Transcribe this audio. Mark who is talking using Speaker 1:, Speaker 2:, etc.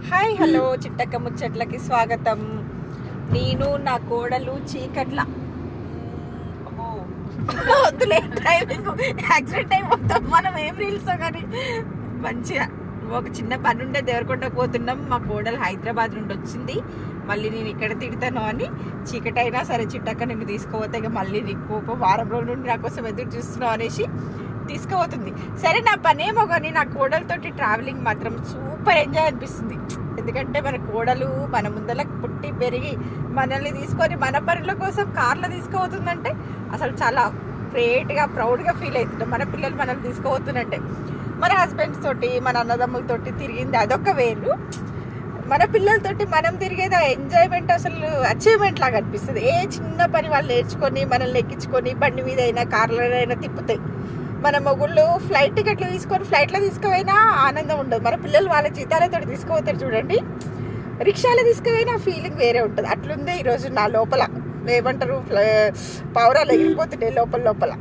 Speaker 1: Hi hello చిట్టక్క ముచ్చట్లకి స్వాగతం. నేను నా కోడలు చీకట్ల వద్దులే డ్రైవింగ్ యాక్సిడెంట్ అయిపోతాం మనం ఏం రీల్స్ కానీ మంచిగా ఒక చిన్న పని ఉండే దేవరకొండకు పోతున్నాం. మా కోడలు హైదరాబాద్ నుండి వచ్చింది. మళ్ళీ నేను ఇక్కడ తిడతాను అని చీకటి అయినా సరే చిట్టక్క నిన్ను తీసుకుపోతే ఇక మళ్ళీ నీకు ఒక వారం రోజుల నుండి నా కోసం ఎదురు చూస్తున్నావు అనేసి తీసుకుపోతుంది. సరే నా పనేమో కానీ నా కోడలతోటి ట్రావెలింగ్ మాత్రం సూపర్ ఎంజాయ్ అనిపిస్తుంది. ఎందుకంటే మన కోడలు మన ముందలకు పుట్టి పెరిగి మనల్ని తీసుకొని మన పనుల కోసం కార్లో తీసుకుపోతుందంటే అసలు చాలా గ్రేట్గా ప్రౌడ్గా ఫీల్ అవుతుంటాం. మన పిల్లలు మనల్ని తీసుకుపోతున్నట్టే. మన హస్బెండ్స్ తోటి మన అన్నదమ్ములతోటి తిరిగింది అదొక వేరు. మన పిల్లలతోటి మనం తిరిగేది ఎంజాయ్మెంట్ అసలు అచీవ్మెంట్ లాగా అనిపిస్తుంది. ఏ చిన్న పని వాళ్ళు నేర్చుకొని మనల్ని ఎక్కించుకొని బండి మీద అయినా కార్లో అయినా తిప్పుతాయి. మన మొగుళ్ళు ఫ్లైట్ టికెట్లు తీసుకొని ఫ్లైట్లో తీసుకుపోయినా ఆనందం ఉండదు. మన పిల్లలు వాళ్ళ జీతాలతో తీసుకుపోతారు చూడండి, రిక్షాలో తీసుకుపోయినా ఫీలింగ్ వేరే ఉంటుంది. అట్లుందే ఈరోజు నా లోపల ఏమంటారు, పావురాలు ఎగిరిపోతుండే లోపల.